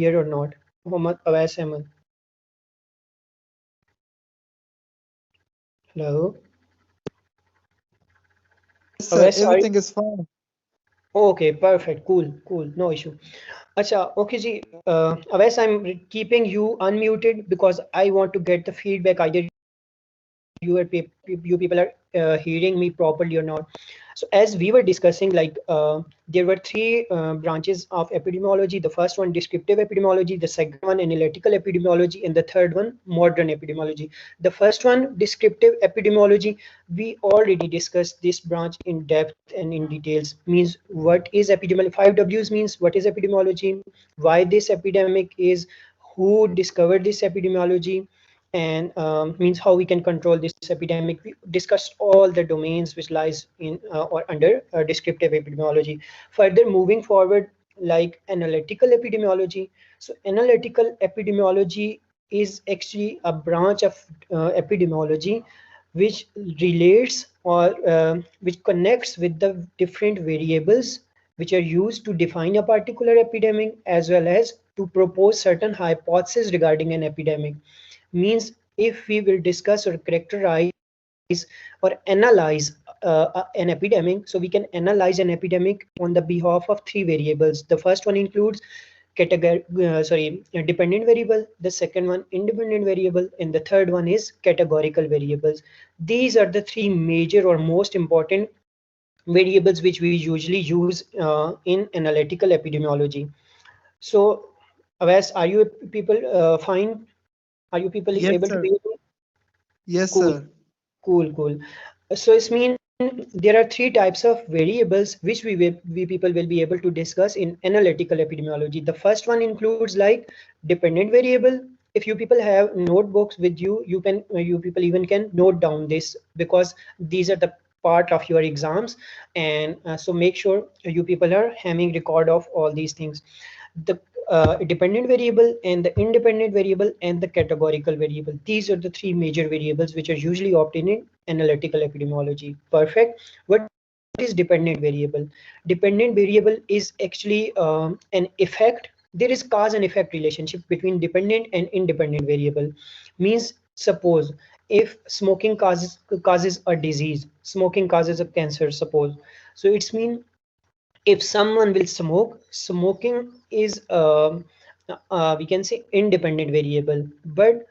here or not? Mohammad Awais Ahmed. Hello. Yes, sir. Awais, are you? Everything is fine. Okay, perfect. Cool. No issue. Acha, okay, ji. Awais, I'm keeping you unmuted because I want to get the feedback. Either you people are hearing me properly or not. So as we were discussing, like there were three branches of epidemiology. The first one, descriptive epidemiology; the second one, analytical epidemiology; and the third one, modern epidemiology. The first one, descriptive epidemiology, we already discussed this branch in depth and in details. Means what is epidemiology? Five W's means what is epidemiology, why this epidemic is, who discovered this epidemiology, and means how we can control this epidemic. We discussed all the domains which lies in or under descriptive epidemiology. Further moving forward, like analytical epidemiology. So analytical epidemiology is actually a branch of epidemiology which relates or which connects with the different variables which are used to define a particular epidemic, as well as to propose certain hypotheses regarding an epidemic. Means if we will discuss or characterize or analyze an epidemic, so we can analyze an epidemic on the behalf of three variables. The first one includes dependent variable, the second one independent variable, and the third one is categorical variables. These are the three major or most important variables which we usually use in analytical epidemiology. So Avas, are you people fine? Are you people Yes, able to sir. hear me? Yes, Cool, sir. cool. So it's mean there are three types of variables which we people will be able to discuss in analytical epidemiology. The first one includes like dependent variable. If you people have notebooks with you, you people even can note down this because these are the part of your exams, and so make sure you people are having record of all these things. The dependent variable and the independent variable and the categorical variable. These are the three major variables which are usually obtained in analytical epidemiology. Perfect. What is dependent variable? Dependent variable is actually an effect. There is cause and effect relationship between dependent and independent variable. Means suppose if smoking causes a disease, smoking causes a cancer, suppose. So it's mean if someone will smoke, smoking is we can say independent variable, but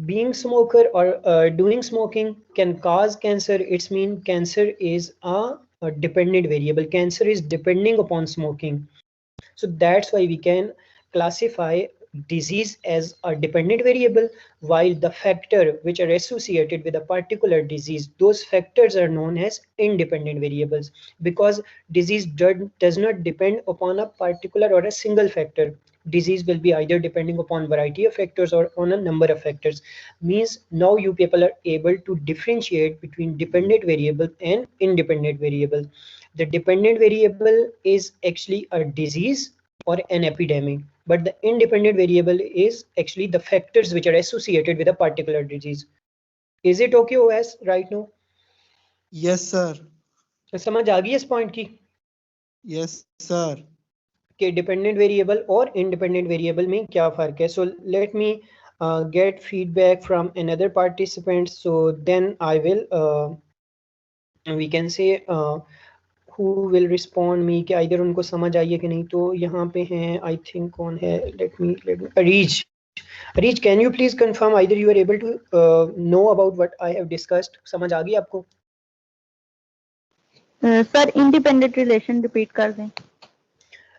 being smoker or doing smoking can cause cancer. It's mean cancer is a dependent variable. Cancer is depending upon smoking. So that's why we can classify disease as a dependent variable, while the factor which are associated with a particular disease, those factors are known as independent variables, because disease does not depend upon a particular or a single factor. Disease will be either depending upon variety of factors or on a number of factors. Means now you people are able to differentiate between dependent variable and independent variable. The dependent variable is actually a disease or an epidemic, but the independent variable is actually the factors which are associated with a particular disease. Is it okay, OS, right now? Yes, sir. समझ आ गई इस point की Yes, sir. कि dependent variable और independent variable में क्या फ़र्क है. So let me get feedback from another participant, so then I will we can say who will respond me कि इधर उनको समझ आई है कि नहीं. तो यहाँ पे हैं आई थिंक कौन है. Let me Areej. Areej, can you please confirm either you are able to know about what I have discussed. समझ आ गई आपको? सर इंडिपेंडेंट रिलेशन रिपीट कर दें.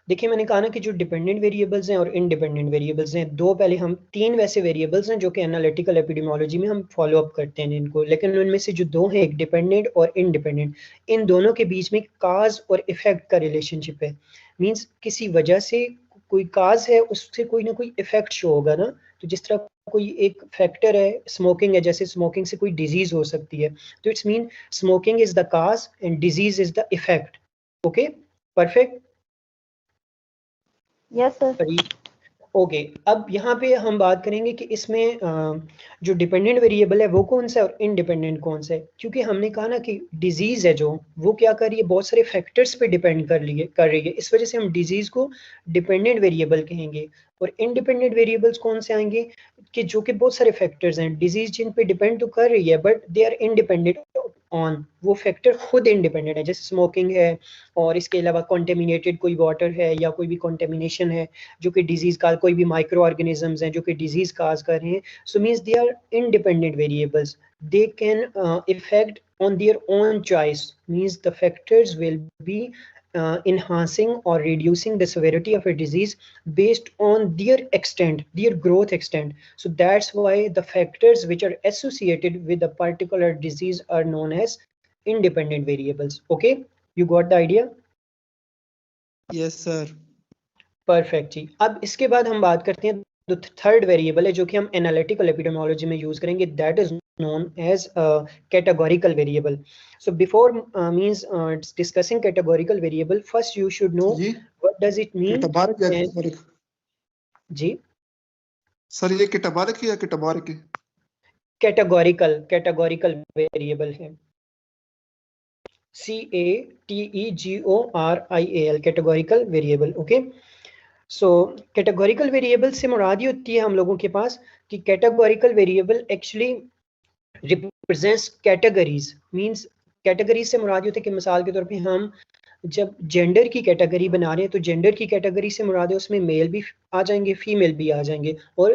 देखिए मैंने कहा ना कि जो डिपेंडेंट वेरिएबल्स हैं और इंडिपेंडेंट वेरिएबल्स हैं, दो पहले हम तीन वैसे वेरिएबल्स हैं जो कि एनालिटिकल एपिडेमोलॉजी में हम फॉलो अप करते हैं इनको, लेकिन उनमें से जो दो हैं, एक डिपेंडेंट और इंडिपेंडेंट, इन दोनों के बीच में काज और इफेक्ट का रिलेशनशिप है. मीन्स किसी वजह से कोई काज है, उससे कोई ना कोई इफेक्ट शो होगा ना. तो जिस तरह कोई एक फैक्टर है स्मोकिंग है, जैसे स्मोकिंग से कोई डिजीज हो सकती है, तो it's mean smoking is the cause and disease is the effect. Okay, perfect. Yes sir. Okay, अब यहाँ पे हम बात करेंगे कि इसमें जो डिपेंडेंट वेरिएबल है वो कौन सा है और इंडिपेंडेंट कौन सा है, क्योंकि हमने कहा ना कि डिजीज है जो वो क्या कर रही है, बहुत सारे फैक्टर्स पे डिपेंड कर रही है, इस वजह से हम डिजीज को डिपेंडेंट वेरिएबल कहेंगे। और इंडिपेंडेंट वेरिएबल्स कौन से आएंगे कि जो कि बहुत सारे फैक्टर्स हैं, डिजीज जिन पे डिपेंड तो कर रही है but they are independent on, वो फैक्टर खुद इंडिपेंडेंट है, जैसे स्मोकिंग है और इसके अलावा कॉन्टेमिनेटेड कोई वाटर है या कोई भी कॉन्टेमिनेशन है जो कि डिजीज का, कोई भी माइक्रो ऑर्गेनिजम्स हैं जो कि डिजीज काज कर रहे हैं। So means they are independent variables, they can effect on their own choice, means the factors will be enhancing or reducing the severity of a disease based on their extent, their growth extent. So that's why the factors which are associated with a particular disease are known as independent variables. Okay, you got the idea? Yes, sir. Perfect जी। अब इसके बाद हम बात करते हैं जो third variable है जो कि हम एनालिटिकल एपिडेमोलॉजी में यूज करेंगे, that is known as categorical variable. So before means discussing categorical variable, first you should know जी what does it mean. किटाबारक या and किटाबारक? जी, सर ये किटाबारक है या किटाबारक है? कैटेगोरिकल वेरिएबल है, CATEGORIAL, कैटेगोरिकल वेरिएबल। ओके, सो कैटेगोरिकल वेरिएबल से मुराद ये होती है हम लोगों के पास कि categorical variable actually represents categories, means categories से मुराद ये होती है कि मिसाल के तौर पे हम जब जेंडर की कैटेगरी बना रहे हैं तो जेंडर की कैटेगरी से मुराद है उसमें मेल भी आ जाएंगे, फीमेल भी आ जाएंगे और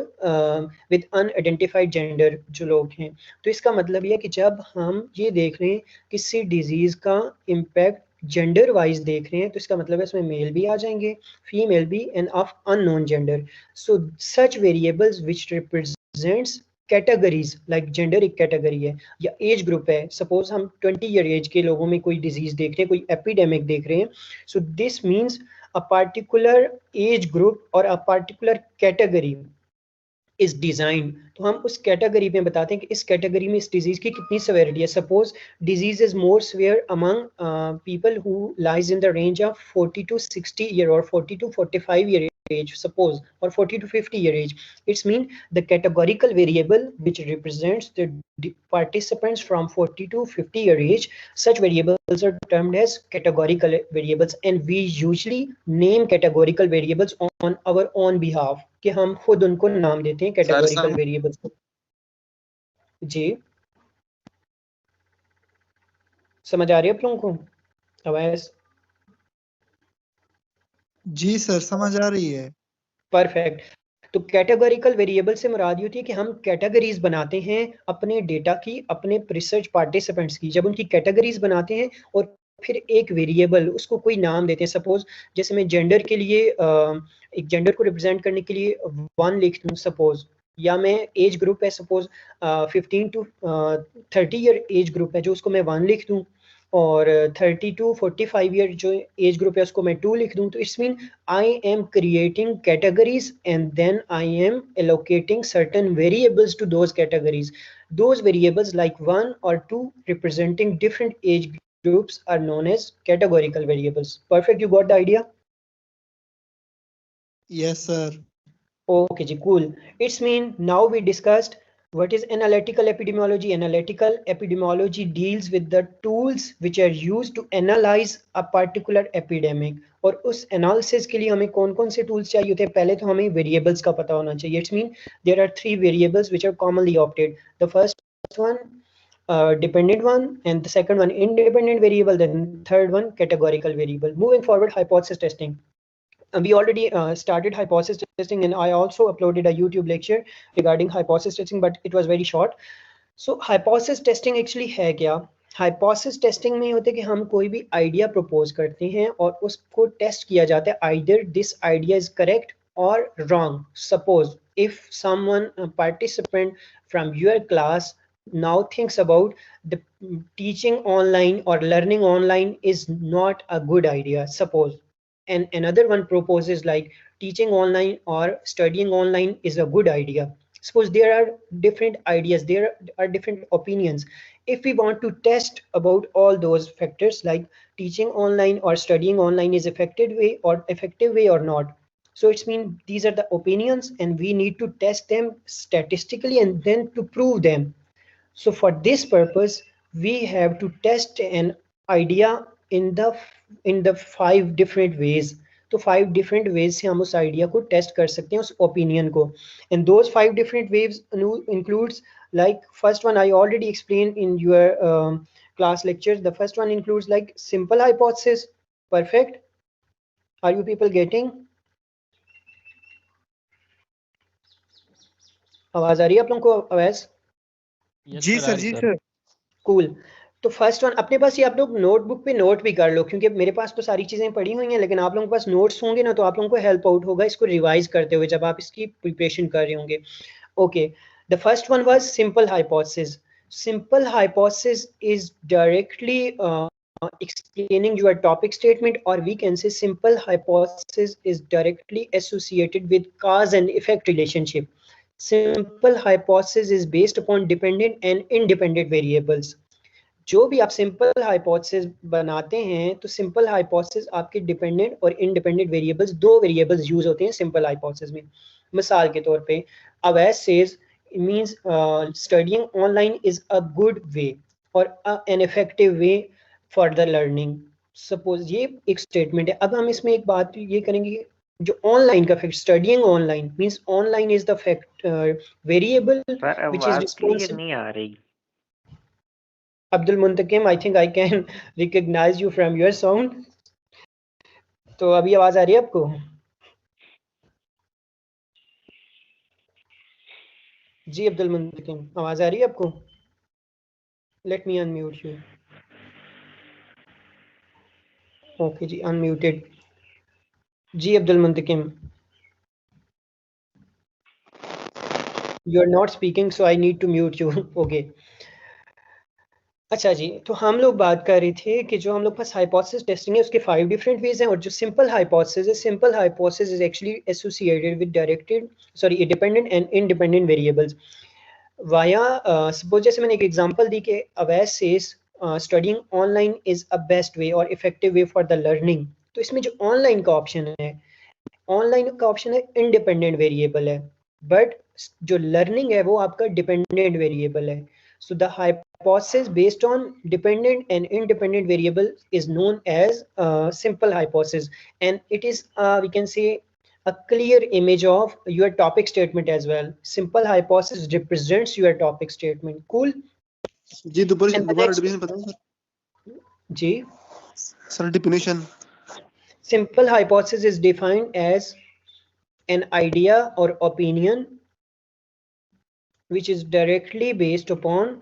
विद अनआइडेंटिफाइड जेंडर जो लोग हैं। तो इसका मतलब ये है कि जब हम ये देख रहे हैं किसी डिजीज का इम्पैक्ट जेंडर वाइज देख रहे हैं तो इसका मतलब है इसमें मेल भी आ जाएंगे, फीमेल भी, end of unknown gender. So such variables which represents categories, like gender एक कैटेगरी है या एज ग्रुप है, सपोज हम 20 ईयर एज के लोगों में कोई डिजीज देख रहे हैं, कोई एपिडेमिक देख रहे हैं, so this means a particular age group और a particular category is design. तो हम उस कैटेगरी में बताते हैं कि इस कैटेगरी में इस डिजीज की कितनी सेवेरिटी है। Suppose disease is more severe among people who lies in the range of 40 to 60 year और 40 to 45 year age, suppose, or 40 to 50 year age. It's mean the categorical variable which represents the participants from 40 to 50 year age. Such variables are termed as categorical variables, and we usually name categorical variables on our own behalf, कि हम खुद उनको नाम देते हैं categorical variables को। जी, समझ आ रही है आप लोगों को आवाज? जी सर, समझ आ रही है। परफेक्ट। तो कैटेगोरिकल वेरिएबल से मुराद ये होती है कि हम कैटेगरीज बनाते हैं अपने डेटा की, अपने रिसर्च पार्टिसिपेंट्स की। जब उनकी कैटेगरीज बनाते हैं और फिर एक वेरिएबल उसको कोई नाम देते हैं, सपोज जैसे मैं जेंडर के लिए एक जेंडर को रिप्रेजेंट करने के लिए 1 लिख दूं सपोज, या मैं एज ग्रुप है suppose 15 to 30 year age group है जो उसको मैं 1 लिख दूं, और 30 to 45 ईयर जो एज ग्रुप है उसको मैं 2 लिख दूं। तो it's mean I am creating categories and then I am allocating certain variables to those categories. Those variables like 1 or 2 representing different age groups are known as categorical variables. Perfect, you got the idea? Yes sir. Okay ji, cool. It's mean now we discussed what is analytical epidemiology. Analytical epidemiology deals with the tools which are used to analyze a particular epidemic. और उस analysis के लिए हमें कौन कौन से tools चाहिए होते हैं? पहले तो हमें वेरिएबल्स का पता होना चाहिए। It's mean there are 3 variables which are commonly opted. The first one dependent one, and the second one independent variable, then third one categorical variable. Moving forward, hypothesis testing. We already started hypothesis testing, and I also uploaded a YouTube lecture regarding hypothesis testing, but it was very short. So hypothesis testing actually है क्या? hypothesis testing में होता है कि हम कोई भी idea propose करते हैं और उसको टेस्ट किया जाता है, either this idea is correct or wrong. Suppose if someone a participant from your class now thinks about the teaching online or learning online is not a good idea, suppose, and another one proposes like teaching online or studying online is a good idea. Suppose there are different ideas, there are different opinions. If we want to test about all those factors like teaching online or studying online is effective way or not, So it's mean these are the opinions and we need to test them statistically and then to prove them. So for this purpose, we have to test an idea in the 5 different ways. तो 5 different ways से हम उस idea को test कर सकते हैं, उस opinion को. And those 5 different ways includes, like first one I already explained in your class lectures. The first one includes like simple hypothesis. Perfect. Are you people getting? आवाज आ रही है आप लोगों को? आवाज? जी सर, जी सर। कूल। तो फर्स्ट वन अपने पास ये आप लोग नोटबुक पे नोट भी कर लो, क्योंकि मेरे पास तो सारी चीजें पड़ी हुई हैं, लेकिन आप लोगों के पास नोट्स होंगे ना, तो आप लोगों को हेल्प आउट होगा इसको रिवाइज करते हुए जब आप इसकी प्रिपरेशन कर रहे होंगे. Okay, the first one was simple hypothesis. Simple hypothesis is directly explaining your topic statement, or we can say simple hypothesis is directly associated with cause and effect relationship. Simple hypothesis is based upon dependent and independent variables. जो भी आप simple hypothesis बनाते हैं, तो simple hypothesis आपके dependent और independent variables, 2 variables use होते हैं सिंपल हाइपोथेसिस में. मिसाल के तौर पे Awais says means studying online is a good way और an effective way for the learning. Suppose ये एक स्टेटमेंट है. अब हम इसमें एक बात ये करेंगे, जो ऑनलाइन का fact, studying online means online is the fact variable which is responsible. नहीं आ रही. Abdul Muntakim, I think I can recognize you from your sound. तो अभी आवाज आ रही है आपको? जी अब्दुल मुंतकिम, आवाज आ रही है आपको? Let me unmute you. Okay ji, unmuted. Ji Abdul मुंतकिम, you are not speaking, so I need to mute you. Okay. अच्छा जी, तो हम लोग बात कर रहे थे कि जो हम लोग पास हाइपोथेसिस टेस्टिंग है उसके 5 डिफरेंट वेज हैं, और जो सिंपल हाइपोथेसिस है, simple hypothesis is actually associated with dependent and independent variables via. Suppose जैसे मैंने एक एग्जांपल दी कि Awais says studying online is a best way और effective way for the learning. तो इसमें जो ऑनलाइन का ऑप्शन है, ऑनलाइन का ऑप्शन है इंडिपेंडेंट वेरिएबल है, बट जो लर्निंग है वो आपका डिपेंडेंट वेरिएबल है. So the hypothesis based on dependent and independent variable is known as simple hypothesis, and it is we can say a clear image of your topic statement as well. Simple hypothesis represents your topic statement. Cool. जी दोबारा definition बताओ sir. जी sir definition. Simple hypothesis is defined as an idea or opinion which is directly based upon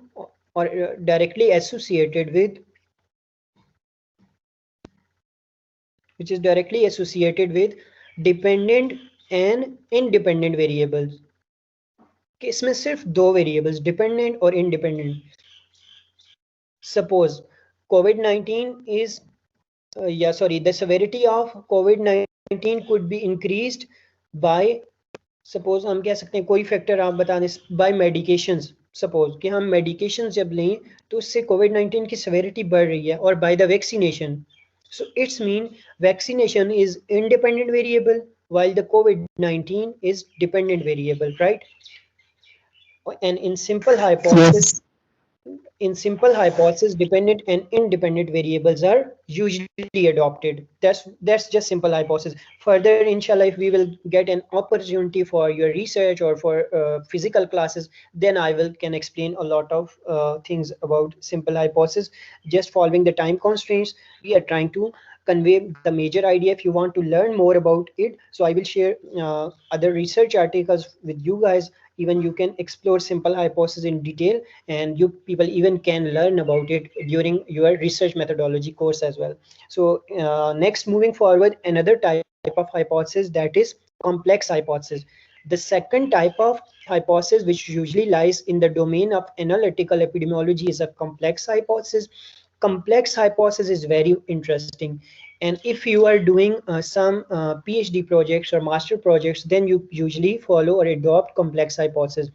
or directly associated with dependent and independent variables. कि इसमें सिर्फ 2 variables, dependent और independent. Suppose COVID-19 is the severity of COVID-19 could be increased by, suppose हम कह सकते हैं कोई factor आप बता दें, बाय मेडिकेशंस. सपोज कि हम मेडिकेशन जब लें तो उससे COVID-19 की सेवेरिटी बढ़ रही है, और by the vaccination. So it's mean vaccination is independent variable while the COVID-19 is dependent variable, right? And in simple hypothesis, dependent and independent variables are usually adopted. That's just simple hypothesis. Further, inshallah, if we will get an opportunity for your research or for physical classes, then I can explain a lot of things about simple hypothesis. Just following the time constraints, we are trying to convey the major idea. If you want to learn more about it, so I will share other research articles with you guys. Even you can explore simple hypothesis in detail, and you people even can learn about it during your research methodology course as well. So next, moving forward, another type of hypothesis, that is complex hypothesis. The second type of hypothesis, which usually lies in the domain of analytical epidemiology, is a complex hypothesis. Complex hypothesis is very interesting, and if you are doing some PhD projects or master projects, then you usually follow or adopt complex hypothesis.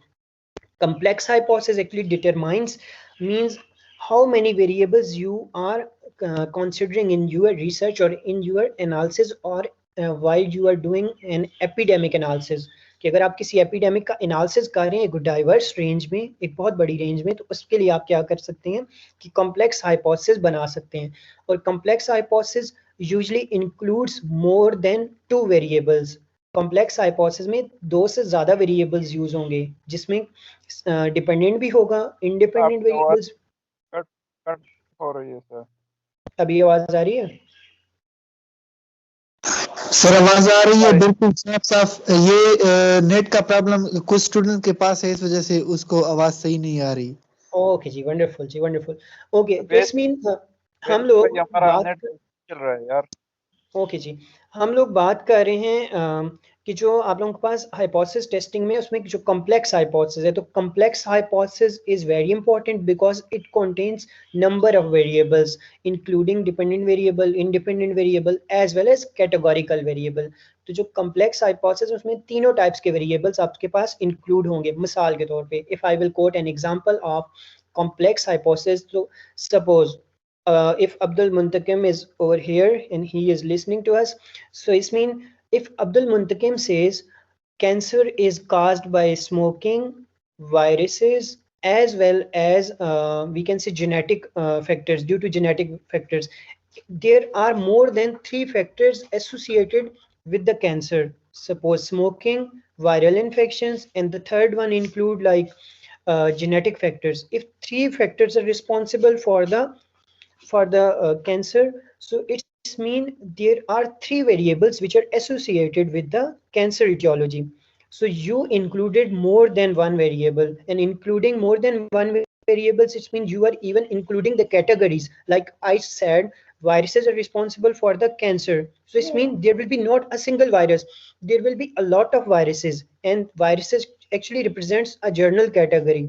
Complex hypothesis actually determines, means how many variables you are considering in your research or in your analysis or while you are doing an epidemic analysis, कि अगर आप किसी epidemic का analysis कर रहे हैं एक diverse range में, एक बहुत बड़ी रेंज में, तो उसके लिए आप क्या कर सकते हैं कि कॉम्प्लेक्स हाइपोथेसिस बना सकते हैं। और complex hypothesis usually includes more than 2 variables. Complex hypothesis में 2 से ज़्यादा वेरिएबल्स यूज होंगे, जिसमें डिपेंडेंट भी होगा, इंडिपेंडेंट आपकी आवाज वेरिएबल्स। कट कट हो रही है सर। अभी आवाज आ रही है? सर आवाज आ रही है बिल्कुल साफ साफ। ये नेट का प्रॉब्लम कुछ स्टूडेंट के पास है, इस वजह से उसको आवाज सही नहीं आ रही। ओके जी, वंडरफुल जी, वंडरफुल। ओके, तो वेद इस मीन हम वेद लोग भाई हमारा बात नेट चल रहा है यार। ओके जी, हम लोग बात कर रहे हैं कि जो आप लोगों के पास हाइपोथेसिस टेस्टिंग में उसमें जो कॉम्प्लेक्स हाइपोथेसिस है, तो complex hypothesis is very important because it contains number of variables including dependent variable, independent variable as well as categorical variable. तो जो कॉम्प्लेक्स हाइपोथेसिस उसमें तीनों टाइप्स के वेरिएबल्स आपके पास इंक्लूड होंगे। मिसाल के तौर पे if I will quote an example of complex hypothesis, so suppose if Abdul Muntakim is over here and he is listening to us, so it means if Abdul Muntakim says cancer is caused by smoking, viruses, as well as we can say genetic factors, due to genetic factors, there are more than 3 factors associated with the cancer. Suppose smoking, viral infections, and the third one include like genetic factors. If 3 factors are responsible for the cancer, so it's mean there are 3 variables which are associated with the cancer etiology. So you included more than one variable, and including more than one variables, it means you are even including the categories. Like I said, viruses are responsible for the cancer, so it means there will be not a single virus, there will be a lot of viruses, and viruses actually represents a journal category.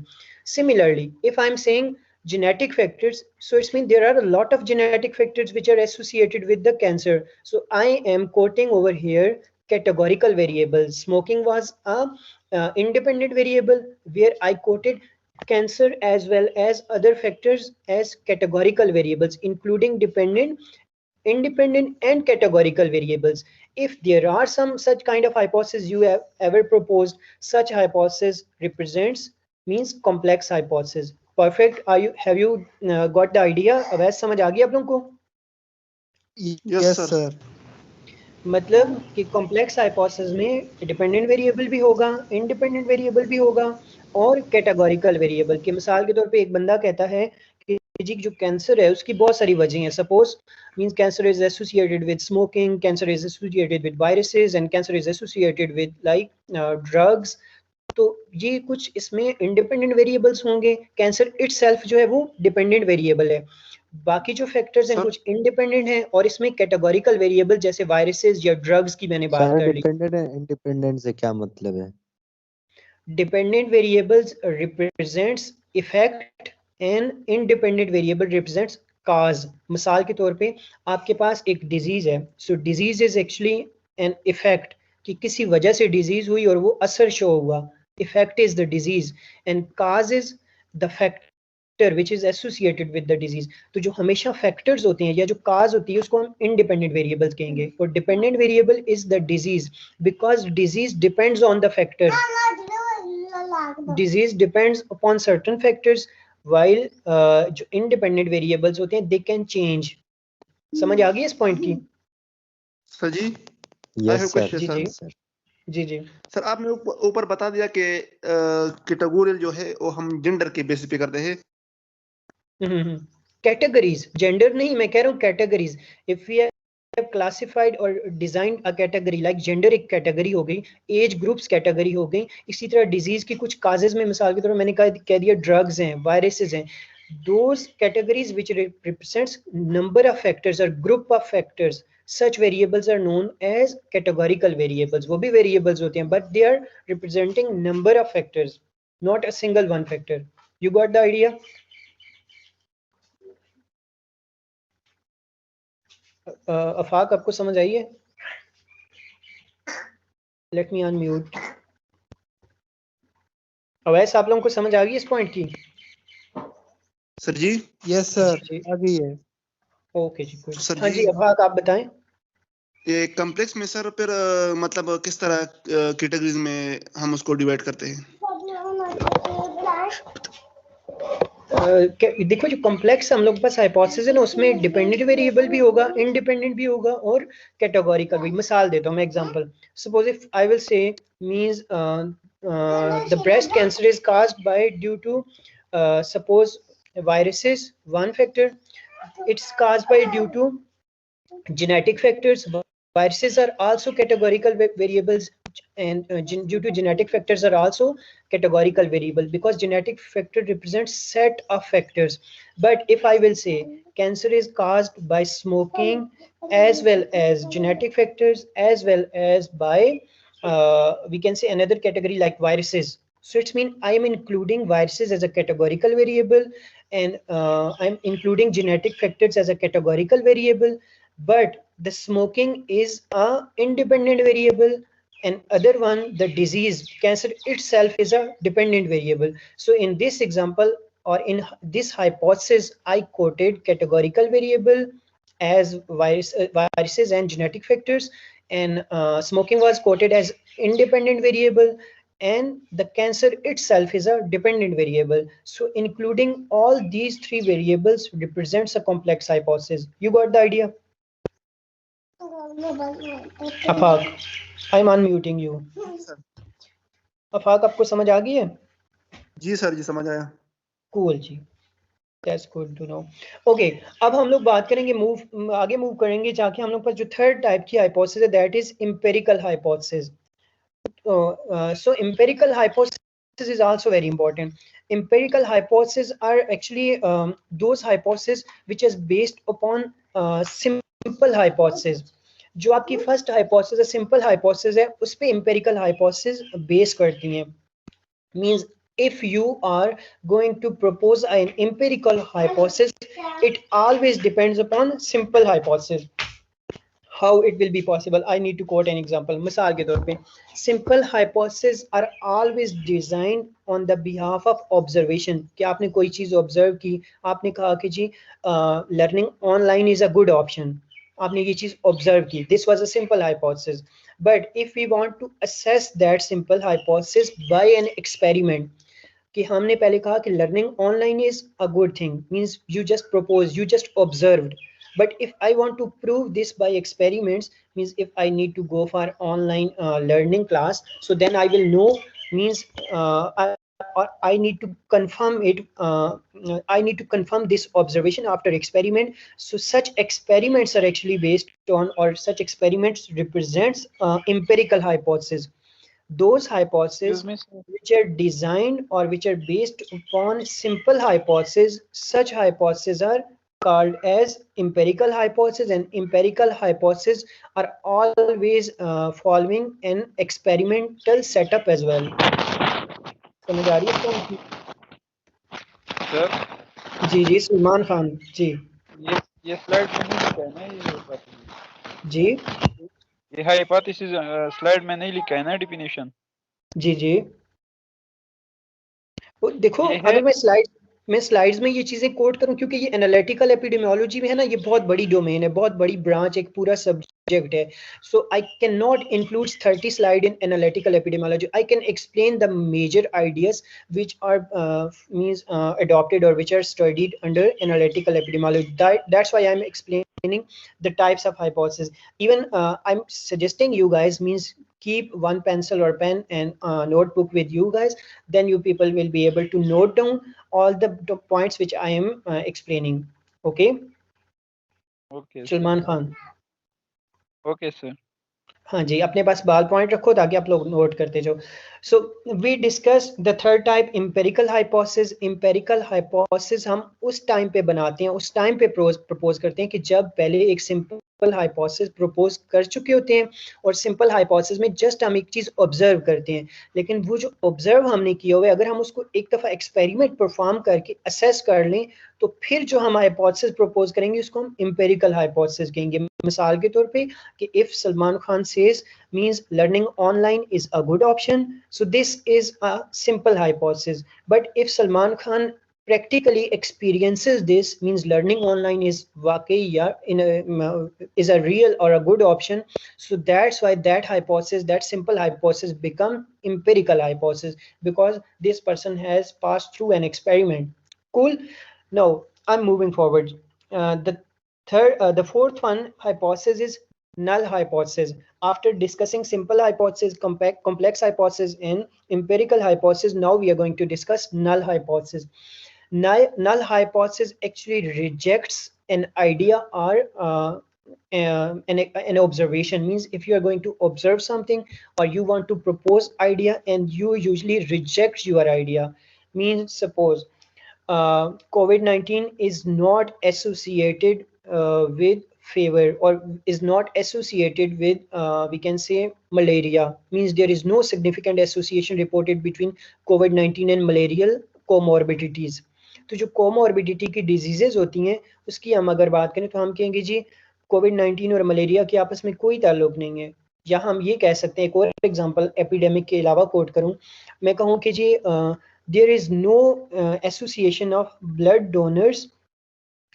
Similarly, if I'm saying genetic factors, so it means there are a lot of genetic factors which are associated with the cancer. So I am quoting over here categorical variables. Smoking was a independent variable where I quoted cancer as well as other factors as categorical variables, including dependent, independent and categorical variables. If there are some such kind of hypothesis you have ever proposed, such hypothesis represents means complex hypothesis. Perfect. Are you, have you got the idea? अवैध समझ आ गई आप लोगों को? Yes sir. मतलब कि complex hypothesis में डिपेंडेंट वेरिएबल भी होगा, इंडिपेंडेंट वेरिएबल भी होगा और कैटेगोरिकल वेरिएबल। की मिसाल के तौर पे एक बंदा कहता है कि जी जो कैंसर है उसकी बहुत सारी वजह हैं। Suppose means cancer is associated with smoking, cancer is associated with viruses and cancer is associated with like drugs. तो ये कुछ इसमें इंडिपेंडेंट वेरिएबल्स होंगे। कैंसर इटसेल्फ जो है वो डिपेंडेंट वेरिएबल है, बाकी जो फैक्टर्स हैं कुछ इंडिपेंडेंट हैं, और इसमें कैटेगोरिकल वेरिएबल जैसे वायरसेस या ड्रग्स की मैंने बात कर ली। डिपेंडेंट है, इंडिपेंडेंट से क्या मतलब है? Dependent variables represents effect and independent variable represents cause. मिसाल के तौर पे आपके पास एक डिजीज है, so disease is actually an effect, कि किसी वजह से डिजीज हुई और वो असर शो हुआ। Effect is the disease and cause is the factor which is associated with the disease. तो जो हमेशा फैक्टर्स होते हैं या जो काज होती है उसको हम इंडिपेंडेंट वेरिएबल्स कहेंगे, और dependent variable is the disease because disease depends on the factor. disease depends upon certain factors while जो independent variables होते हैं they can change। समझ आ गई इस पॉइंट की? सर जी, यस सर। जी जी जी जी सर आपने ऊपर बता दिया कि कैटेगोरियल जो है वो हम जेंडर के बेसिस पे करते हैं। कैटेगरीज, जेंडर नहीं, मैं कह रहा हूँ categories. If we have classified or designed a category like gender एक कैटेगरी हो गई, एज ग्रुप्स कैटेगरी हो गई, इसी तरह डिजीज की कुछ काजेज में मिसाल के तौर पर मैंने कह दिया ड्रग्स हैं, वायरसेस हैं। those categories which represents number of factors or group of factors, such variables are known as categorical variables। वो भी variables होते हैं but they are representing number of factors, not a single one factor। you got the idea? Afaq आपको समझ आई है? Let मी unmute. Awais आप लोगों को समझ आ गई इस पॉइंट की? सर जी यस सर, जी आ गई है। ओके जी, सर हाँ जी जी अफाक आप बताएं। ये कॉम्प्लेक्स में सर फिर मतलब किस तरह कैटेगरीज में हम उसको डिवाइड करते हैं? देखो जो कॉम्प्लेक्स हम लोग के पास हाइपोथेसिस है ना, उसमें डिपेंडेंट वेरिएबल भी होगा, इंडिपेंडेंट भी होगा और कैटेगोरिकल भी। मिसाल देता हूँ मैं example, suppose if I will say means the breast cancer is caused by due to suppose viruses, one factor. It's caused by due to genetic factors. Viruses are also categorical variables, and due to genetic factors are also categorical variable, because genetic factor represents set of factors. But if I will say cancer is caused by smoking, as well as genetic factors, as well as by we can say another category like viruses. So it's mean I am including viruses as a categorical variable, and I'm including genetic factors as a categorical variable, but the smoking is a independent variable, and other one, the disease cancer itself, is a dependent variable. So in this example, or in this hypothesis, I quoted categorical variable as viruses and genetic factors, and smoking was quoted as independent variable, and the cancer itself is a dependent variable. So including all these three variables represents a complex hypothesis. You got the idea? Afaq, I'm unmuting you. Afaq, आपको समझ आ गई है? जी sir, जी समझ आया। Cool ji, that's good to know. Okay, अब हम लोग बात करेंगे आगे मूव करेंगे जाके हम लोग पास जो थर्ड टाइप की हाइपोथेसिस है, that is empirical hypothesis. So empirical hypothesis is also very important. Empirical hypotheses are actually those hypotheses which is based upon simple hypothesis. जो आपकी फर्स्ट हाइपोथेसिस है, सिंपल हाइपोथेसिस है, उस पे एम्पिरिकल हाइपोथेसिस बेस करती हैं. Means if you are going to propose an empirical hypothesis, it always depends upon simple hypothesis. How it will be possible? I need to quote an example. मिसाल के तौर पे, simple hypotheses are always designed on the behalf of observation. कि आपने कोई चीज observe की, आपने कहा कि जी learning online is a good option. आपने ये चीज ऑब्जर्व की, this was a simple hypothesis. But if we want to assess that simple hypothesis by an experiment, कि हमने पहले कहा कि learning online is a good thing, means you just proposed, you just observed. But if I want to prove this by experiments, means if I need to go for online learning class, so then I will know, means I need to confirm it, I need to confirm this observation after experiment. So such experiments are actually based on, or such experiments represents empirical hypothesis. Those hypotheses which are designed or which are based upon simple hypotheses, such hypotheses are called as empirical hypothesis, and empirical hypotheses are always following an experimental setup as well. समझ आ रही है इसको? Sir जी जी, सलमान खान जी ये slide में नहीं लिखा है ना, ये बात जी ये हाइपोथेसिस स्लाइड में नहीं लिखा है ना डेफिनेशन। जी जी, देखो ये है अगर मैं स्लाइड्स में ये चीजें कोट करूं, क्योंकि ये एनालिटिकल एपिडेमियोलॉजी में है ना, ये बहुत बड़ी डोमेन है, बहुत बड़ी ब्रांच, एक पूरा सब्जेक्ट है. So I can not include 30 slide in analytical epidemiology. I can explain the major ideas which are means adopted or which are studied under analytical epidemiology. That's why I'm explaining the types of hypothesis. Even I'm suggesting you guys, means keep one pencil or pen and notebook with you guys, then you people will be able to note down all the points which I am explaining. Okay, Salman Khan. Okay sir. हाँ जी, अपने पास बाल point रखो ताकि आप लोग note करते जाओ. So we discuss the third type, empirical hypothesis. Empirical hypothesis हम उस टाइम पे बनाते हैं, उस टाइम पे प्रपोज करते हैं कि जब पहले एक सिंपल हाइपोथेसिस प्रपोज कर चुके होते हैं, और सिंपल हाइपोथेसिस में जस्ट हम एक चीज ऑब्जर्व करते हैं, लेकिन वो जो ऑब्जर्व हमने किया हुआ है, अगर हम उसको एक दफा एक्सपेरिमेंट परफॉर्म करके असेस कर लें, तो फिर जो हम हाइपोथेसिस प्रपोज करेंगे उसको हम एम्पेरिकल हाइपोथेसिस कहेंगे. मिसाल के तौर पे कि if Salman Khan says means learning online is a good option, so this is a simple hypothesis. But if Salman Khan practically experiences this, means learning online is waqai is a real or a good option. So that's why that hypothesis, that simple hypothesis, become empirical hypothesis, because this person has passed through an experiment. Cool. Now I'm moving forward. The fourth one hypothesis is null hypothesis. After discussing simple hypothesis, complex hypothesis, and empirical hypothesis, now we are going to discuss null hypothesis. Null hypothesis actually rejects an idea or an observation. Means if you are going to observe something or you want to propose idea and you usually reject your idea. Means suppose COVID-19 is not associated with fever, or is not associated with we can say malaria. Means there is no significant association reported between COVID-19 and malarial comorbidities. तो जो comorbidity की diseases होती हैं उसकी हम अगर बात करें तो हम कहेंगे जी कोविड-19 और मलेरिया के आपस में कोई ताल्लुक नहीं है। या हम ये कह सकते हैं, एक और एग्जांपल एपिडेमिक के अलावा कोट करूं, मैं कहूं कि जी there is no association of blood donors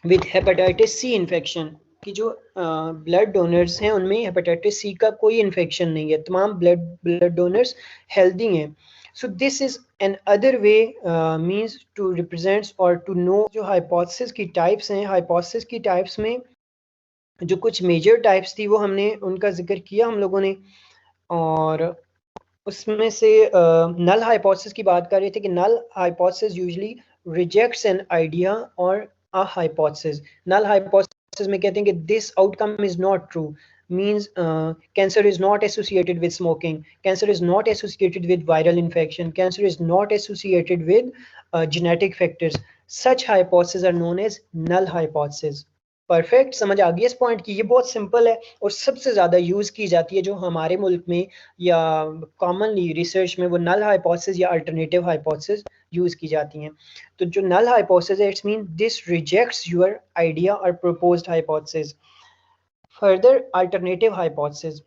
with hepatitis C infection, कि जो blood donors हैं उनमें hepatitis C का कोई infection नहीं है, तमाम blood donors healthy हैं. So this is an other way means to represent or to know जो hypothesis की types हैं. hypothesis की types में जो कुछ major types थी वो हमने उनका जिक्र किया हम लोगों ने, और उसमें से null hypothesis की बात कर रहे थे कि null hypothesis usually rejects an idea or a hypothesis. Null hypothesis में कहते हैं कि this outcome is not true. Means cancer is not associated with smoking, cancer is not associated with viral infection, cancer is not associated with genetic factors. Such hypotheses are known as null hypothesis. Perfect, समझ आ गई इस point की? ये बहुत simple है और सबसे ज्यादा यूज की जाती है जो हमारे मुल्क में या कॉमनली रिसर्च में, वो नल हाइपोथेसिस या अल्टरनेटिव हाइपोथेसिस यूज की जाती हैं. तो जो नल हाइपोथेसिस है, it's mean this rejects your idea और proposed hypothesis. Further alternative hypothesis.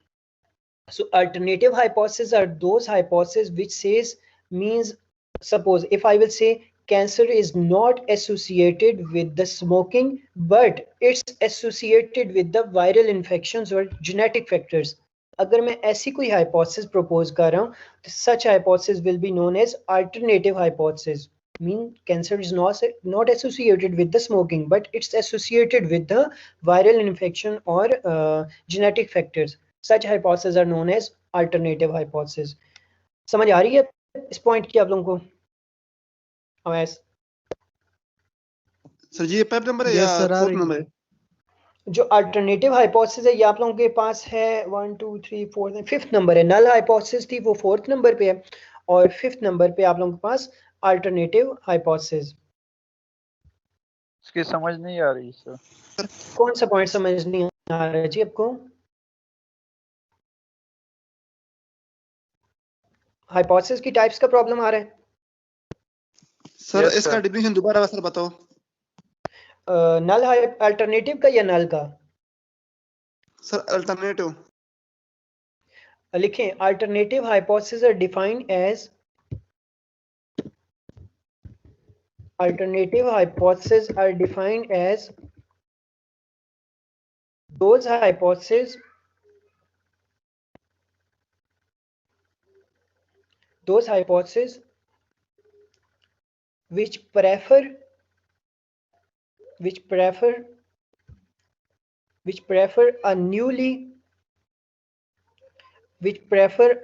So alternative hypotheses are those hypotheses which says, means suppose if I will say cancer is not associated with the smoking but it's associated with the viral infections or genetic factors. अगर मैं ऐसी कोई hypothesis propose कर रहा हूँ तो such hypothesis will be known as alternative hypothesis. Mean cancer is not associated with the smoking but it's associated with the viral infection or genetic factors. Such hypotheses are known as alternative hypothesis. समझ आ रही है इस point की आप लोगों को? Awais sir जी ये pipe number है या फोर्थ नंबर है? जो अल्टरनेटिव हाइपोथेसिस है ये आप लोगों के पास है 1 2 3 4 5th नंबर है. नल हाइपोथेसिस थी वो 4th नंबर पे है और 5th नंबर पे आप लोगों के पास अल्टरनेटिव हाइपोथेसिस. इसकी समझ नहीं आ रही सर. कौन सा पॉइंट समझ नहीं आ रहा है जी आपको? हाइपोथेसिस की टाइप्स का प्रॉब्लम आ रहा है सर? इसका डेफिनेशन दोबारा सर बताओ. नल अल्टरनेटिव का या नल का? सर अल्टरनेटिव लिखें. Alternative hypothesis are defined as alternative hypotheses are defined as those hypotheses which prefer a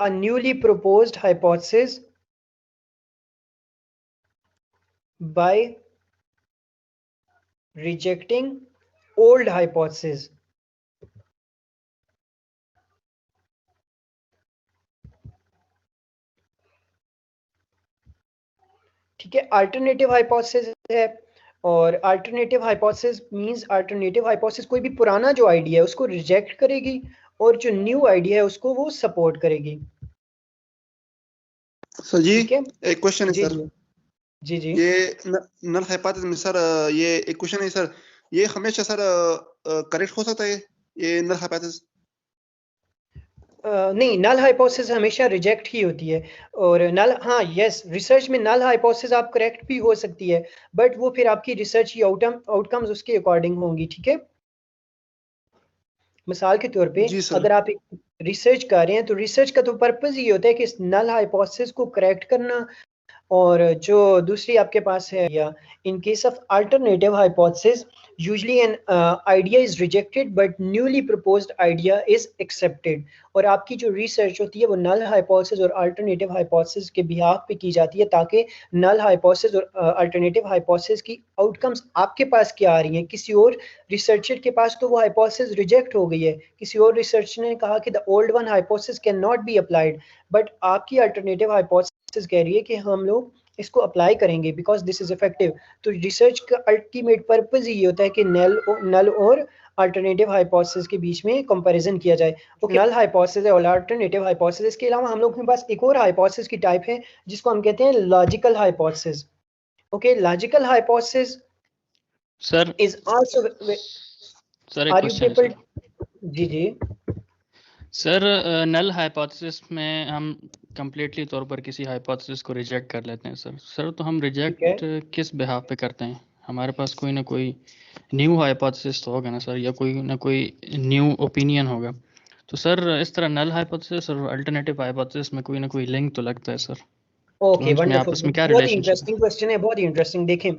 newly proposed hypothesis by rejecting old hypothesis. ठीक है, अल्टरनेटिव हाइपोथेसिस है. और alternative hypothesis means alternative hypothesis कोई भी पुराना जो idea है उसको रिजेक्ट करेगी और जो न्यू आइडिया है उसको वो सपोर्ट करेगी. सर जी ठीक है, एक क्वेश्चन है सर. जी जी. ये नल हाइपोथेसिस में सर ये एक क्वेश्चन है सर, ये हमेशा सर करेक्ट हो सकता है ये नल हाइपोथेसिस? नहीं, नल हाइपोथेसिस हमेशा रिजेक्ट ही होती है। और नल, हाँ यस, रिसर्च में नल हाइपोथेसिस आप करेक्ट भी हो सकती है, बट वो फिर आपकी रिसर्च की आउटकम्स उसके अकॉर्डिंग होंगी, ठीक है। मिसाल के तौर पे जी सर। अगर आप एक रिसर्च कर रहे हैं तो रिसर्च का तो पर्पस ये होता है कि इस नल हाइपोथेसिस को करेक्ट करना। और जो दूसरी आपके पास है, या in case of alternative hypothesis usually an idea is rejected but newly proposed idea is accepted. और आपकी जो रिसर्च होती है वो नल हाइपोथेसिस और अल्टरनेटिव हाइपोथेसिस के बिहाफ पे की जाती है, ताकि नल हाइपोथेसिस और अल्टरनेटिव हाइपोथेसिस की आउटकम्स आपके पास क्या आ रही हैं। किसी और रिसर्चर के पास तो वो हाइपोथेसिस रिजेक्ट हो गई है, किसी और रिसर्चर ने कहा कि the old one hypothesis can not be applied, but आपकी अल्टरनेटिव हाइपोथेसिस कह रही है कि हम लोग इसको अप्लाई करेंगे बिकॉज दिस इज इफेक्टिव। तो रिसर्च का अल्टीमेट पर्पस ये होता है कि नल और अल्टरनेटिव हाइपोथेसिस के बीच में कंपैरिजन किया जाए। ओके, नल हाइपोथेसिस और अल्टरनेटिव हाइपोथेसिस के अलावा हम लोग के पास एक और हाइपोथेसिस की टाइप है जिसको हम कहते हैं logical hypothesis. Okay, logical hypothesis sir is also, sir एक आर यू क्वेश्चन है पीपल? सर। जी जी। सर नल हाइपोथेसिस में हम कंप्लीटली तौर पर किसी हाइपोथेसिस को रिजेक्ट कर लेते हैं सर। सर तो हम ठीक है। रिजेक्ट किस बिहाफ पे करते हैं? हमारे पास कोई ना कोई न्यू हाइपोथेसिस तो होगा ना सर, या कोई ना कोई न्यू ओपिनियन होगा। तो सर इस तरह नल हाइपोथेसिस और अल्टरनेटिव हाइपोथेसिस में कोई ना कोई लिंक तो लगता है सर। तो ओके, उनमें वंडरफुल, आपस में क्या बहुत ही रिलेशनशिप है? इंटरेस्टिंग क्वेश्चन है, बहुत ही इंटरेस्टिंग। देखें,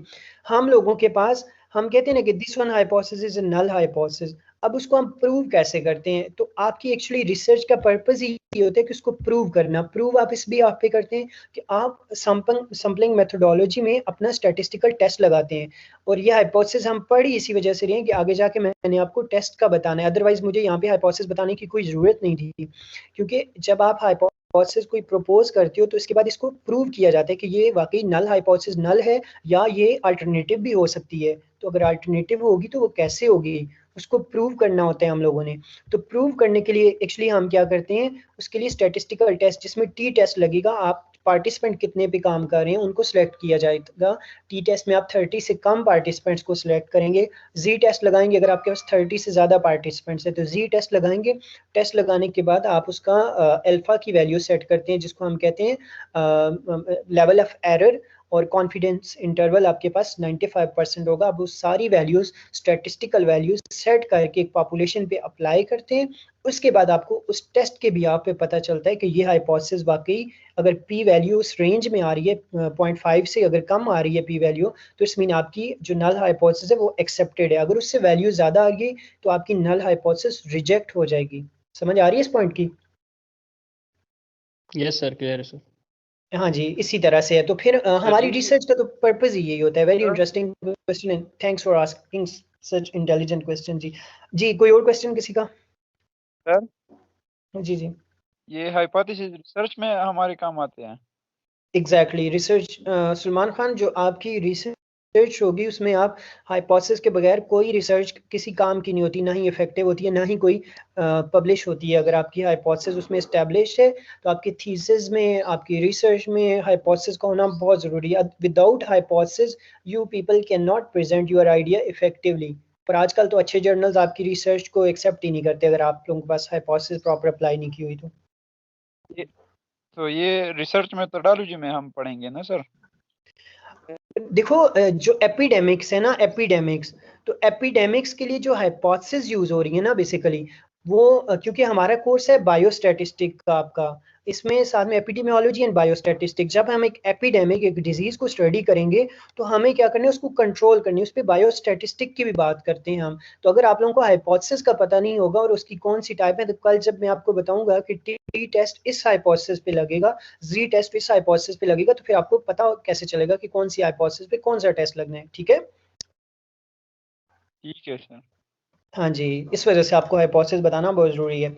हम लोगों के पास, हम कहते हैं ना कि this one hypothesis is a null hypothesis. अब उसको हम प्रूव कैसे करते हैं? तो आपकी एक्चुअली रिसर्च का पर्पस ही ये होता है कि उसको प्रूव करना। प्रूव आप इस भी आप पे करते हैं कि आप सैंपलिंग मेथोडोलॉजी में अपना स्टैटिस्टिकल टेस्ट लगाते हैं। और ये हाइपोथेसिस हम पढ़ ही इसी वजह से रहे हैं कि आगे जाके मैंने आपको टेस्ट का बताना है, अदरवाइज मुझे यहाँ पे हाइपोथेसिस बताने की कोई ज़रूरत नहीं थी। क्योंकि जब आप हाइपोथेसिस कोई प्रपोज करते हो तो इसके बाद इसको प्रूव किया जाता है कि ये वाकई नल हाइपोथेसिस नल है या ये अल्टरनेटिव भी हो सकती है। तो अगर अल्टरनेटिव होगी तो वो कैसे होगी, उसको प्रूव करना होता है हम लोगों ने। तो प्रूव करने के लिए एक्चुअली हम क्या करते हैं, उसके लिए स्टैटिस्टिकल टेस्ट जिसमें टी टेस्ट लगेगा। आप पार्टिसिपेंट कितने पे काम कर रहे हैं उनको सिलेक्ट किया जाएगा। टी टेस्ट में आप 30 से कम पार्टिसिपेंट्स को सिलेक्ट करेंगे। जी टेस्ट लगाएंगे, अगर आपके पास 30 से ज़्यादा पार्टिसिपेंट्स है तो जी टेस्ट लगाएंगे। टेस्ट लगाने के बाद आप उसका अल्फा की वैल्यू सेट करते हैं जिसको हम कहते हैं लेवल ऑफ एरर, और कॉन्फिडेंस इंटरवल आपके पास 95% होगा। अब वो सारी वैल्यूज, स्टैटिस्टिकल वैल्यूज सेट करके एक पॉपुलेशन पे अप्लाई करते हैं। उसके बाद आपको उस टेस्ट के बिहाफ पे पता चलता है कि ये हाइपोथेसिस वाकई, अगर पी वैल्यू उस रेंज में आ रही है 0.5 से अगर कम आ रही है पी वैल्यू, तो इस मीन आपकी जो नल हाइपोथेसिस है वो एक्सेप्टेड है। अगर उससे वैल्यू ज़्यादा आ गई तो आपकी नल हाइपोथेसिस रिजेक्ट हो जाएगी। समझ आ रही है इस पॉइंट की? यस सर, क्लियर है सर। हाँ जी, इसी तरह से है। तो फिर हमारी रिसर्च का तो पर्पस ही यही होता है। Very sir interesting question and thanks for asking such intelligent question. जी जी, कोई और क्वेश्चन किसी का? सर जी जी, ये हाइपोथेसिस रिसर्च में हमारे काम आते हैं। Exactly research. सलमान खान, जो आपकी रिसर्च होगी उसमें आप हाइपोथेसिस के बगैर कोई रिसर्च किसी काम की नहीं होती, ना ही इफेक्टिव होती है, ना ही कोई पब्लिश होती है। अगर आपकी हाइपोथेसिस उसमें एस्टेब्लिश है तो आपकी थीसिस में, आपकी रिसर्च में हाइपोथेसिस का होना बहुत ज़रूरी है। Without hypothesis you people can not present your idea effectively. पर आजकल तो अच्छे जर्नल्स आपकी रिसर्च को एक्सेप्ट ही नहीं करते अगर आप लोगों के पास हाइपोथेसिस प्रॉपर अप्लाई नहीं की हुई तो। ये रिसर्च मेथोडोलॉजी में हम पढ़ेंगे ना सर? देखो, जो एपिडेमिक्स है ना, एपिडेमिक्स, तो एपिडेमिक्स के लिए जो हाइपोथेसिस यूज हो रही है ना बेसिकली वो, क्योंकि हमारा कोर्स है बायोस्टैटिस्टिक का आपका, इसमें साथ में एपिडेमियोलॉजी एंड बायोस्टैटिस्टिक। जब हम एक एपिडेमिक, एक डिजीज को स्टडी करेंगे तो हमें क्या करना है, उसको कंट्रोल करनी है। उस पर बायोस्टैटिस्टिक की भी बात करते हैं हम। तो अगर आप लोगों को हाइपोथेसिस का पता नहीं होगा और उसकी कौन सी टाइप है, तो कल जब मैं आपको बताऊंगा कि टी टेस्ट इस हाइपोथेसिस पे लगेगा, जी टेस्ट इस हाइपोथेसिस पे लगेगा, तो फिर आपको पता कैसे चलेगा कि कौन सी हाइपोथेसिस पे कौन सा टेस्ट लगना है। ठीक है? ठीक है सर। हाँ जी, इस वजह से आपको हाइपोथेसिस बताना बहुत ज़रूरी है।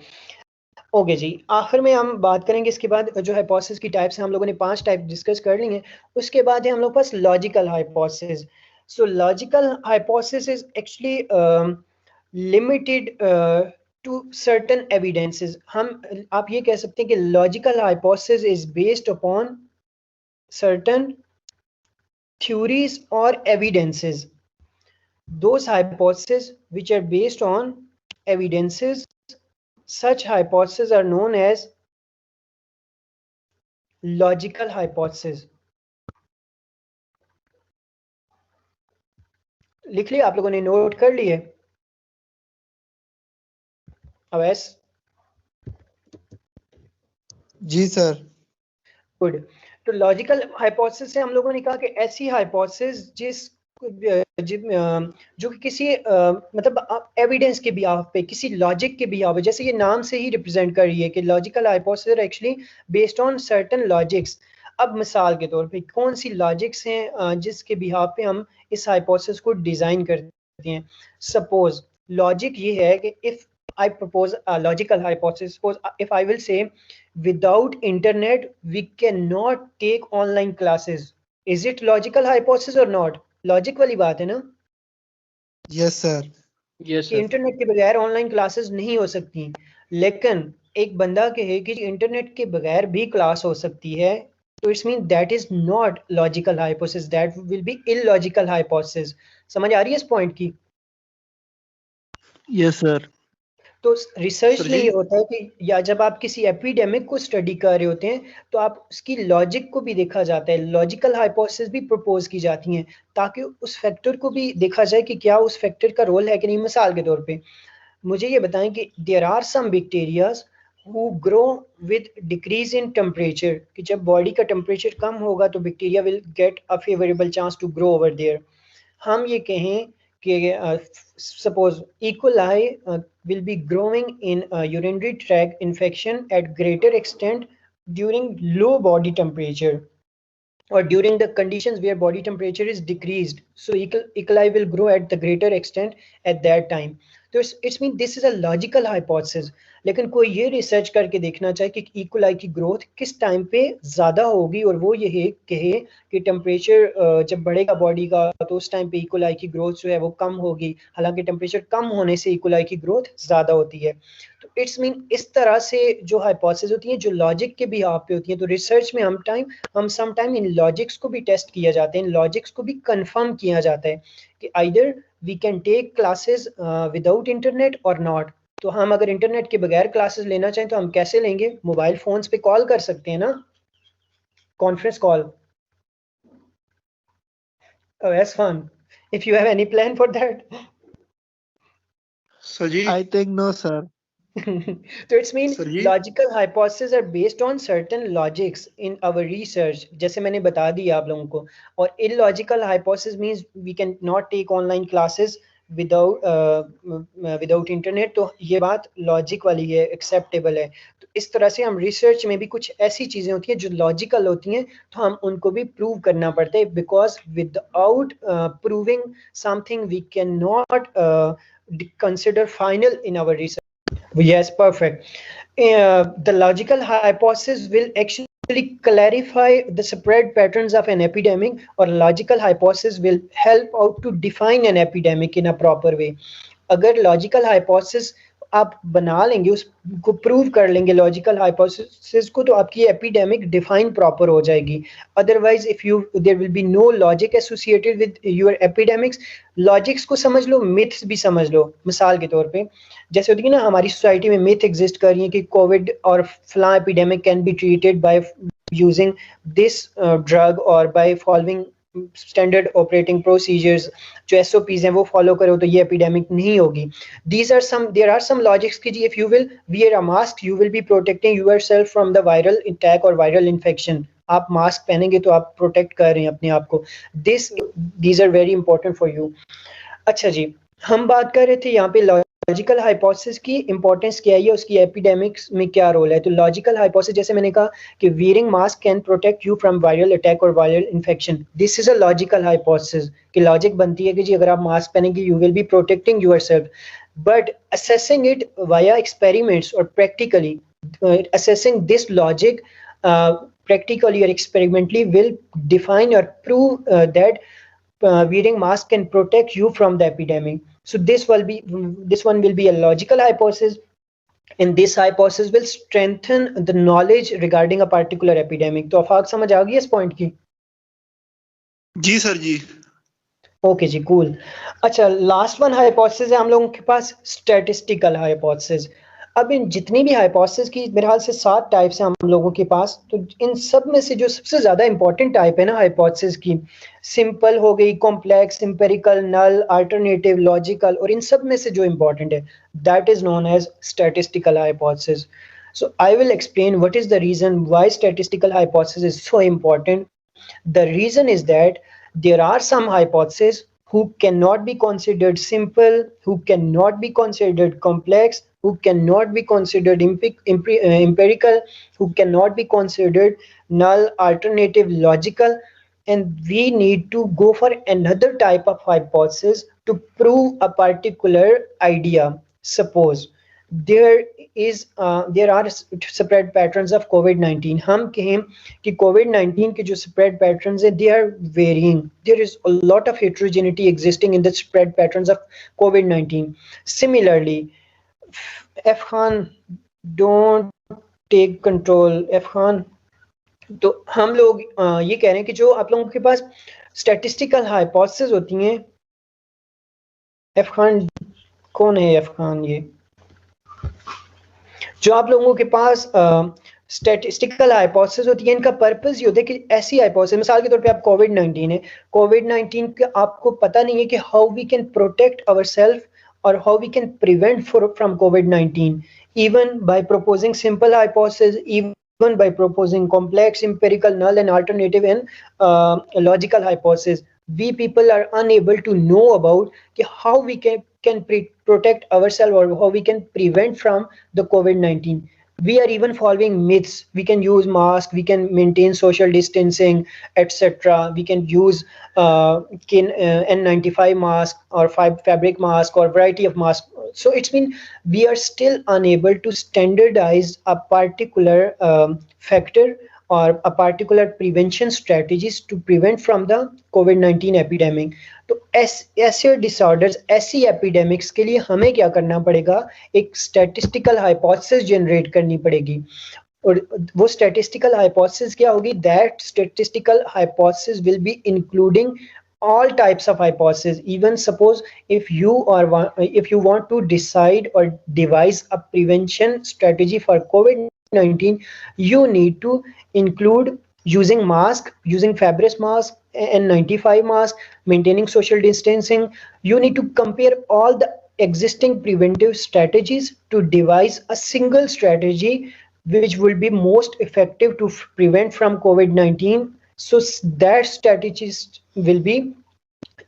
ओके जी, आखिर में हम बात करेंगे इसके बाद जो हाइपोथेसिस की टाइप्स हैं, हम लोगों ने 5 टाइप डिस्कस कर ली हैं। उसके बाद है हम लोग पास logical hypothesis. So logical hypothesis is actually limited to certain evidences. हम, आप ये कह सकते हैं कि logical hypothesis is based upon certain theories or evidences. Those hypotheses which are based on evidences such hypotheses are known as logical hypothesis. लिख लिया आप लोगों ने, नोट कर लिए? अवैस? जी सर। गुड। तो लॉजिकल हाइपोथेसिस से हम लोगों ने कहा कि ऐसी हाइपोथेसिस जो कि किसी मतलब एविडेंस के बिहाफ पे, किसी लॉजिक के बिहाफ पे, जैसे ये नाम से ही रिप्रेजेंट कर रही है कि logical hypothesis actually based on certain logics. अब मिसाल के तौर पे कौन सी लॉजिक्स हैं जिसके बिहाफ पे हम इस हाइपोथेसिस को डिजाइन करते हैं? सपोज लॉजिक ये है कि if I propose a logical hypothesis. Suppose if I will say, without internet, we cannot take online classes. Is it logical hypothesis or not? Logic वाली बात है ना? Yes sir. यस कि सर। इंटरनेट के बगैर ऑनलाइन क्लासेस नहीं हो सकती, लेकिन एक बंदा कहे कि इंटरनेट के बगैर भी क्लास हो सकती है, तो it's mean that is not logical hypothesis, that will be illogical hypothesis. समझ आ रही है इस पॉइंट की? Yes sir. तो रिसर्च सर में जी। ये होता है कि या जब आप किसी एपिडेमिक को स्टडी कर रहे होते हैं तो आप उसकी लॉजिक को भी देखा जाता है, लॉजिकल हाइपोथेसिस भी प्रपोज की जाती हैं ताकि उस फैक्टर को भी देखा जाए कि क्या उस फैक्टर का रोल है कि नहीं। मिसाल के तौर पे मुझे ये बताएं कि there are some bacterias who grow with decrease in temperature, कि जब बॉडी का टेम्परेचर कम होगा तो bacteria will get a favourable chance to grow over there. हम ये कहें कि suppose E. coli will be growing in a urinary tract infection at greater extent during low body temperature or during the conditions where body temperature is decreased. So E. coli will grow at the greater extent at that time. So it's mean this is a logical hypothesis. लेकिन कोई ये research करके देखना चाहे कि E. coli की growth किस time पे ज़्यादा होगी और वो ये कहे कि टेम्परेचर जब बढ़ेगा बॉडी का तो उस टाइम पे E. coli की ग्रोथ जो है वो कम होगी, हालांकि टेम्परेचर कम होने से E. coli की ग्रोथ ज़्यादा होती है। तो इट्स मीन इस तरह से जो हाइपोथेसिस होती हैं जो लॉजिक के बिहाफ पे होती हैं, तो रिसर्च में हम सम टाइम इन लॉजिक्स को भी टेस्ट किया जाता है, इन लॉजिक्स को भी कंफर्म किया जाता है कि either we can take classes without internet और नॉट। तो हम अगर इंटरनेट के बगैर क्लासेस लेना चाहें तो हम कैसे लेंगे? मोबाइल फोन्स पे कॉल कर सकते हैं ना, conference call. That's fun. If you have any plan for that. Sir जी। I think no sir. So it's mean sir जी। logical hypotheses are based on certain logics in our research, जैसे मैंने बता दिया आप लोगों को। और illogical hypothesis means we can not take online classes without internet। तो ये बात लॉजिक वाली है, एक्सेप्टेबल है। तो इस तरह से हम रिसर्च में भी कुछ ऐसी चीजें होती हैं जो लॉजिकल होती हैं तो हम उनको भी प्रूव करना पड़ता है, because without proving something we can not consider final in our research. Yes, perfect. The logical hypothesis will actually clarify the spread patterns of an epidemic, or logical hypothesis will help out to define an epidemic in a proper way. अगर logical hypothesis आप बना लेंगे, उसको prove कर लेंगे logical hypothesis को, तो आपकी एपिडेमिक डिफाइन प्रॉपर हो जाएगी। Otherwise if you there will be no logic associated with your epidemics. Logics को समझ लो, मिथ्स भी समझ लो। मिसाल के तौर पे जैसे होती है ना, हमारी सोसाइटी में मिथ एग्जिस्ट कर रही है कि कोविड और फला epidemic can be treated by using this drug और by following standard operating procedures, जो एसओपीज हैं वो फॉलो करो तो ये एपिडेमिक नहीं होगी। देयर आर सम लॉजिक्स कि जी if you will wear a mask you will be protecting yourself from the viral attack और वायरल इन्फेक्शन। आप मास्क पहनेंगे तो आप प्रोटेक्ट कर रहे हैं अपने आप को। These are very important for you. अच्छा जी, हम बात कर रहे थे यहाँ पे लॉजिकल हाइपोथेसिस की इंपॉर्टेंस क्या है, उसकी एपिडेमिक्स में क्या रोल है। तो लॉजिकल हाइपोथेसिस जैसे मैंने कहा कि wearing mask can protect you from viral attack और viral infection. This is a logical hypothesis कि लॉजिक बनती है कि जी अगर आप मास्क पहनेंगे you will be protecting yourself. But assessing it via experiments और practically assessing this logic practically or experimentally will define or prove that wearing mask can protect you from the epidemic. So this one will be a logical hypothesis, and this hypothesis will strengthen the knowledge regarding a particular epidemic. तो आफाक समझ आ गई इस point की? जी sir जी। Okay जी, cool. अच्छा, last one hypothesis है हम लोगों के पास, स्टैटिस्टिकल हाइपोथेसिस। अब इन जितनी भी हाइपोथेसिस की मेरे ख्याल से 7 टाइप्स हैं हम लोगों के पास, तो इन सब में से जो सबसे ज्यादा इंपॉर्टेंट टाइप है ना हाइपोथेसिस की, सिंपल हो गई, complex, empirical, null, alternative, logical, और इन सब में से जो इंपॉर्टेंट है that is known as statistical hypothesis. So I will explain what is the reason why statistical hypothesis is so important. The reason is that there are some hypotheses who cannot be considered simple, who cannot be considered complex, who cannot be considered empirical, who cannot be considered null, alternative, logical, and we need to go for another type of hypothesis to prove a particular idea. Suppose there are spread patterns of COVID-19. हम कहें कि COVID-19 के जो spread patterns है, they are varying. There is a lot of heterogeneity existing in the spread patterns of COVID-19. Similarly, F Khan, don't take control. F Khan, तो हम लोग ये कह रहे हैं कि जो आप लोगों के पास स्टैटिस्टिकल हाइपोथेसिस होती हैं, एफ खान कौन है? एफ खान, ये जो आप लोगों के पास स्टैटिस्टिकल हाइपोथेसिस होती है, इनका पर्पस ये होता है कि ऐसी हाइपोथेसिस, मिसाल के तौर पे आप कोविड-19 है, कोविड-19 का आपको पता नहीं है कि how we can protect ourselves और how we can prevent from कोविड-19 even by proposing simple hypothesis, even by proposing complex, empirical, null and alternative and logical hypothesis. We people are unable to know about how we can protect ourselves or how we can prevent from the COVID-19. We are even following myths. We can use mask, we can maintain social distancing, etc. We can use N95 mask or fabric mask or variety of masks. So it's mean we are still unable to standardize a particular factor or a particular prevention strategies to prevent from the COVID-19 epidemic. तो ऐसे disorders, ऐसी epidemics के लिए हमें क्या करना पड़ेगा? एक स्टैटिस्टिकल हाइपोथेसिस जनरेट करनी पड़ेगी. और वो स्टैटिस्टिकल हाइपोथेसिस क्या होगी? That statistical hypothesis will be including all types of hypotheses. Even suppose if you want to decide or devise a prevention strategy for COVID-19, you need to include using mask, using fabric mask, N95 mask, maintaining social distancing. You need to compare all the existing preventive strategies to devise a single strategy which will be most effective to prevent from COVID-19. So that strategies will be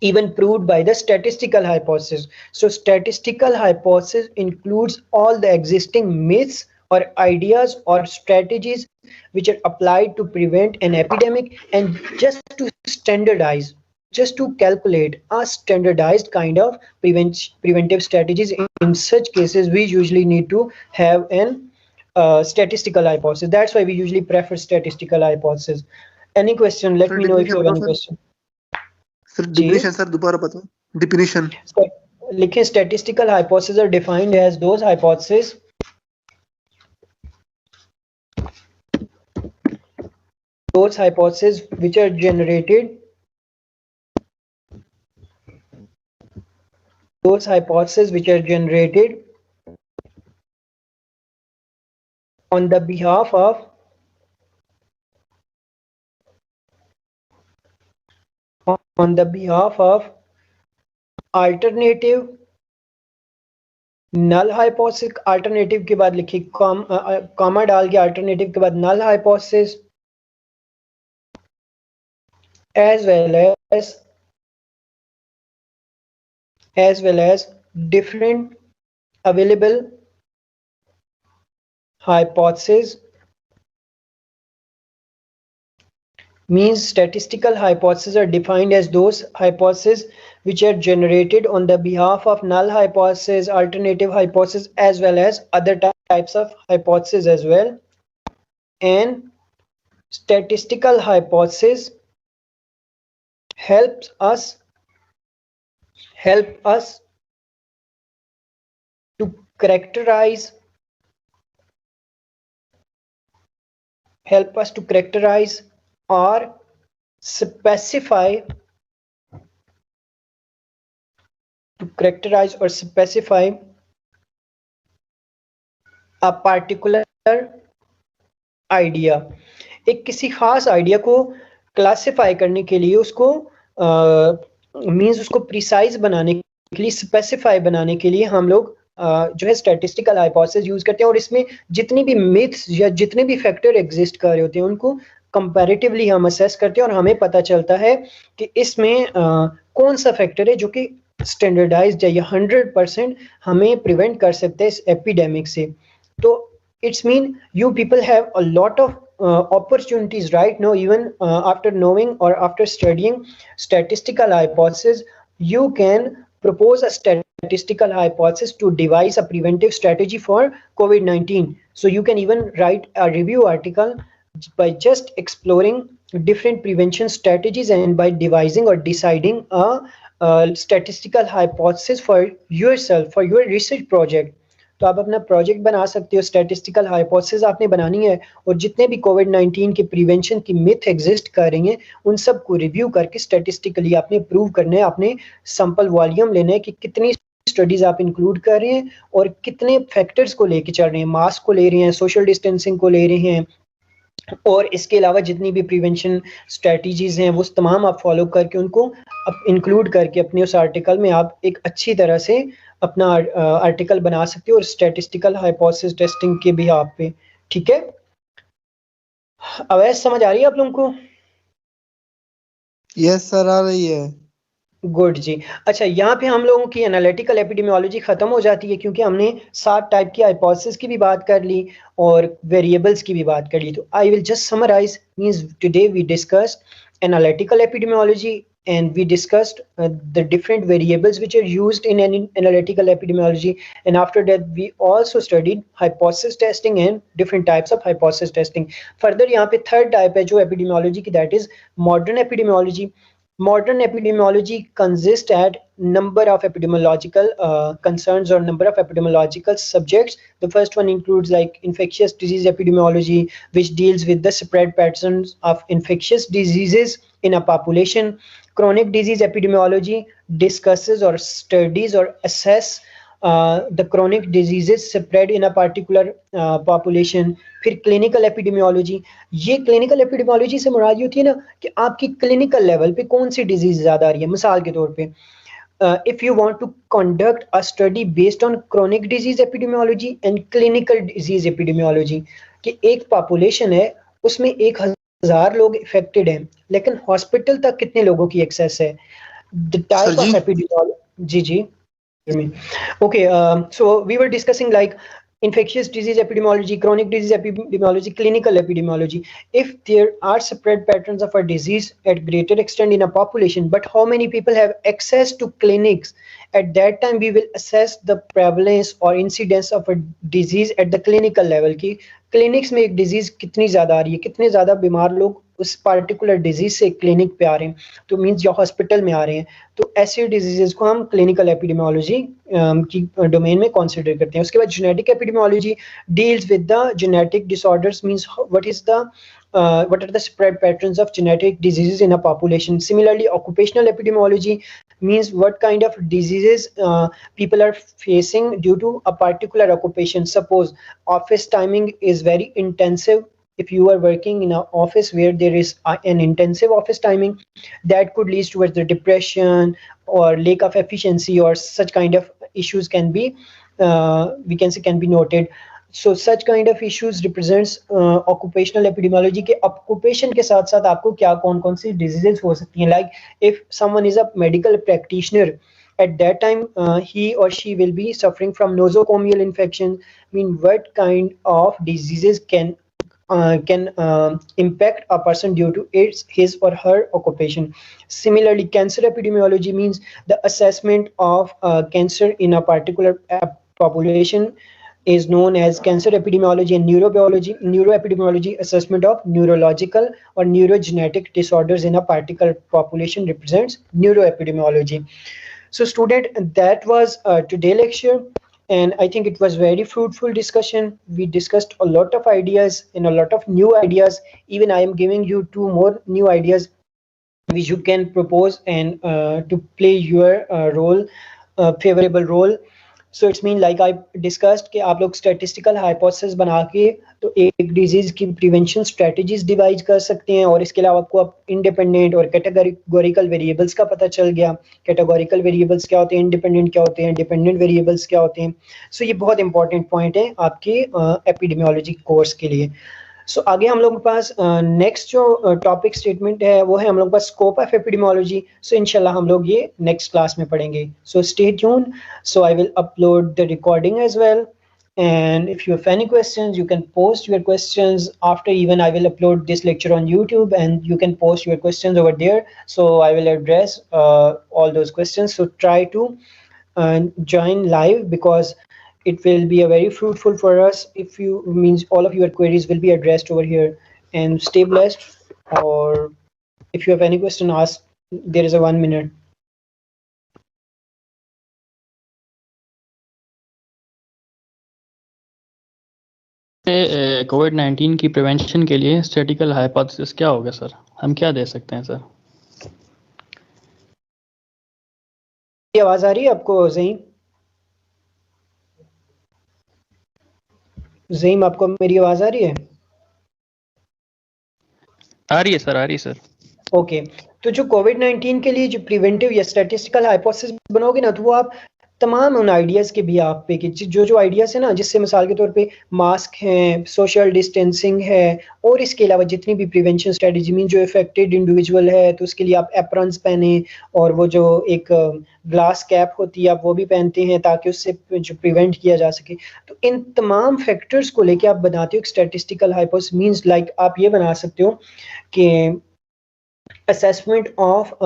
even proved by the statistical hypothesis. So statistical hypothesis includes all the existing myths or ideas or strategies which are applied to prevent an epidemic, and just to standardize, just to calculate a standardized kind of preventive strategies. In such cases, we usually need to have an statistical hypothesis. That's why we usually prefer statistical hypothesis. Any question? Let me know if you have any question. Sir definition sir दोबारा बताओ. Definition लिखें. Statistical hypotheses are defined as those hypotheses which are generated on the behalf of alternative null hypothesis. alternative के बाद लिखिए comma डाल के alternative के बाद null hypothesis, as well as different available hypotheses. Means statistical hypotheses are defined as those hypotheses which are generated on the behalf of null hypothesis, alternative hypothesis, as well as other types of hypotheses as well. And statistical hypothesis help us to characterize or specify a particular idea, एक किसी खास idea को classify करने के लिए, उसको means उसको precise बनाने के लिए, स्पेसिफाई बनाने के लिए हम लोग जो है स्टैटिस्टिकल हाइपोथेसिस यूज करते हैं, और इसमें जितनी भी मिथ्स या जितने भी फैक्टर एग्जिस्ट कर रहे होते हैं उनको कंपैरेटिवली हम असेस करते हैं, और हमें पता चलता है कि इसमें कौन सा फैक्टर है जो कि स्टैंडर्डाइज्ड है या 100% हमें प्रिवेंट कर सकते हैं इस एपिडेमिक से. तो it's mean you people have a lot of opportunities right now, even after knowing or after studying statistical hypothesis, you can propose a statistical hypothesis to devise a preventive strategy for COVID-19. So you can even write a review article by just exploring different prevention strategies and by devising or deciding a statistical hypothesis for yourself, for your research project. तो आप अपना project बना सकते हो, statistical hypothesis आपने बनानी है, और जितने भी कोविड-19 के प्रिवेंशन की मिथ एग्जिस्ट कर रही हैं उन सब को रिव्यू करके स्टैटिस्टिकली आपने प्रूव करना है, आपने सैंपल वॉल्यूम लेना है कि कितनी स्टडीज आप इंक्लूड कर रहे हैं और कितने फैक्टर्स को लेके चल रहे हैं, मास्क को ले रहे हैं, सोशल डिस्टेंसिंग को ले रहे हैं, और इसके अलावा जितनी भी प्रिवेंशन स्ट्रेटजीज हैं वो तमाम आप फॉलो करके उनको इंक्लूड करके अपने उस आर्टिकल में आप एक अच्छी तरह से अपना आर्टिकल बना सकते हो, और स्टैटिस्टिकल हाइपोथेसिस टेस्टिंग के भी आप पे. ठीक है, अवैध समझ आ रही है आप लोगों को? यस सर, आ रही है. गुड जी. अच्छा, यहाँ पे हम लोगों की एनालिटिकल एपिडेमियोलॉजी खत्म हो जाती है, क्योंकि हमने 7 टाइप की हाइपोथेसिस की भी बात कर ली और वेरिएबल्स की भी बात कर ली. तो I will just summarise. Means today we discussed analytical epidemiology and we discussed the different variables which are used in analytical epidemiology, and after that we also studied hypothesis testing and different types of hypothesis testing. Further यहाँ पे third type है जो epidemiology की, that is modern epidemiology. Modern epidemiology consists at number of epidemiological concerns or number of epidemiological subjects. The first one includes like infectious disease epidemiology, which deals with the spread patterns of infectious diseases in a population. Chronic disease epidemiology discusses or studies or assess the chronic diseases spread in a particular population. फिर clinical epidemiology, ये clinical epidemiology से मुराद होती है ना कि आपकी clinical level पे कौन सी डिजीज ज्यादा आ रही है. मिसाल के तौर पे if you want to conduct a study based on chronic disease epidemiology and clinical disease epidemiology, कि एक पॉपुलेशन है उसमें 1000 लोग इफेक्टेड हैं, लेकिन हॉस्पिटल तक कितने लोगों की एक्सेस है. The type of epidemiology. जी okay, so we were discussing like infectious disease epidemiology, chronic disease epidemiology, clinical epidemiology. If there are spread patterns of a disease at greater extent in a population, but how many people have access to clinics, at that time we will assess the prevalence or incidence of a disease at the clinical level. की clinics में एक disease कितनी ज्यादा आ रही है, कितने ज्यादा बीमार लोग उस पार्टिकुलर डिजीज से क्लिनिक पे आ रहे हैं, तो मींस या हॉस्पिटल में आ रहे हैं, तो ऐसे डिजीजेस को हम क्लिनिकल एपिडेमियोलॉजी की डोमेन में कंसीडर करते हैं. उसके बाद genetic epidemiology deals with the genetic disorders, means what are the spread patterns of genetic diseases in a population. Similarly, occupational epidemiology means what kind of diseases people are facing due to a particular occupation. Suppose office timing is very intensive. If you are working in an office where there is an intensive office timing, that could lead towards the depression or lack of efficiency, or such kind of issues can be we can say can be noted. So such kind of issues represents occupational epidemiology के occupation के साथ साथ आपको क्या कौन सी diseases हो सकती हैं. Like if someone is a medical practitioner, at that time he or she will be suffering from nosocomial infection. I mean, what kind of diseases can impact a person due to his or her occupation. Similarly, cancer epidemiology means the assessment of cancer in a particular population is known as cancer epidemiology. And neuroepidemiology, assessment of neurological or neurogenetic disorders in a particular population, represents neuroepidemiology. So student, that was today's lecture, and I think it was very fruitful discussion. We discussed a lot of ideas and a lot of new ideas. Even I am giving you 2 more new ideas which you can propose and to play your role, favorable role. So it's mean like I discussed कि आप लोग statistical hypothesis बना के तो एक disease की prevention strategies divide कर सकते हैं, और इसके अलावा आपको अब इंडिपेंडेंट और कैटेगोरिकल वेरिएबल्स का पता चल गया। कैटेगोरिकल वेरिएबल्स क्या होते हैं, इंडिपेंडेंट क्या होते हैं, डिपेंडेंट वेरिएबल्स क्या होते हैं। सो ये बहुत इंपॉर्टेंट पॉइंट है आपके एपिडेमियोलॉजी कोर्स के लिए। सो आगे हम लोगों के पास नेक्स्ट जो टॉपिक स्टेटमेंट है वो है हम लोग के पास स्कोप ऑफ एपिडेमियोलॉजी। सो इंशाल्लाह हम लोग ये नेक्स्ट क्लास में पढ़ेंगे। So stay tune, so I will upload the recording as well, and if you have any questions you can post your questions after, even I will upload this lecture on YouTube and you can post your questions over there, so I will address all those questions. So try to join live because it will be a very fruitful for us if you means all of your queries will be addressed over here. And stay blessed, or if you have any question ask, there is a 1 minute. कोविड-19 की prevention के लिए statistical hypothesis क्या होगा sir? हम क्या दे सकते हैं sir? आवाज आ रही है आपको ज़हीम? ज़हीम आपको मेरी आवाज आ रही है? आ रही है सर, आ रही है सर। ओके, तो जो कोविड-19 के लिए जो प्रिवेंटिव या स्टैटिस्टिकल हाइपोथेसिस बनोगे ना, तो वो आप तमाम उन आइडियाज़ के भी आप पे कि जो आइडियाज़ है ना, जिससे मिसाल के तौर पे मास्क हैं, सोशल डिस्टेंसिंग है, और इसके अलावा जितनी भी प्रिवेंशन स्ट्रेटजी मीन जो इफेक्टेड इंडिविजुअल है तो उसके लिए आप एप्रन्स पहने, और वो जो एक ग्लास कैप होती है आप वो भी पहनते हैं ताकि उससे जो प्रिवेंट किया जा सके। तो इन तमाम फैक्टर्स को लेके आप बनाते हो एक स्टैटिस्टिकल हाइपोथेसिस। मीन्स लाइक आप ये बना सकते हो कि assessment of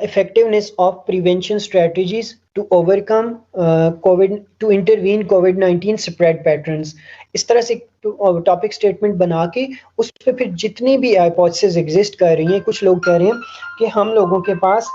effectiveness of prevention strategies to overcome to intervene COVID-19 spread patterns। इस तरह से टॉपिक स्टेटमेंट बना के उस पर फिर जितनी भी हाइपोथेसिस एग्जिस्ट कर रही हैं, कुछ लोग कह रहे हैं कि हम लोगों के पास,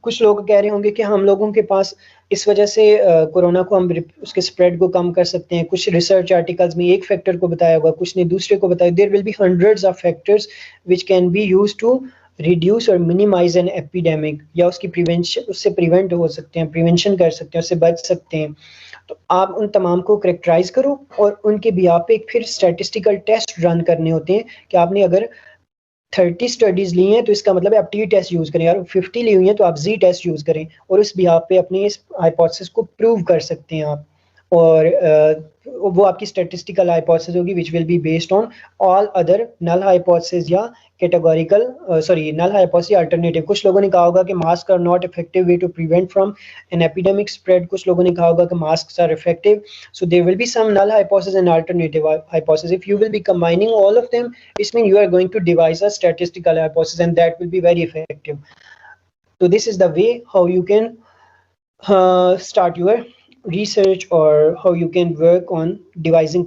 कुछ लोग कह रहे होंगे कि हम लोगों के पास इस वजह से कोरोना को हम उसके स्प्रेड को कम कर सकते हैं। कुछ रिसर्च आर्टिकल्स में एक फैक्टर को बताया होगा, कुछ ने दूसरे को बताया। There will be hundreds of factors which can be used to reduce और मिनिमाइज एन एपिडेमिक, या उसकी प्रिवेंशन, उससे प्रिवेंट हो सकते हैं, प्रिवेंशन कर सकते हैं, उससे बच सकते हैं। तो आप उन तमाम को करेक्टराइज करो और उनके बिहाफ पे एक फिर स्टैटिस्टिकल टेस्ट रन करने होते हैं कि आपने अगर 30 स्टडीज ली हैं तो इसका मतलब है आप टी टेस्ट यूज करें, और 50 ली हुई हैं तो आप जी टेस्ट यूज करें, और उस बिहाफ पे अपनी इस हाइपोथेसिस को प्रूव कर सकते हैं आप। और वो आपकी स्टैटिस्टिकल हाइपोथेसिस होगी which will be based on all other null hypothesis या कैटेगोरिकल नल हाइपोथेसिस या अल्टरनेटिव। कुछ लोगों ने कहा होगा कि mask are not effective way to prevent from an epidemic spread, कुछ लोगों ने कहा होगा कि mask are effective. So there will be some null hypothesis and alternative hypothesis. If you will be combining all of them, it means you are going to devise a statistical hypothesis and that will be very effective. So this is the way how you can start your research or how you can work on devising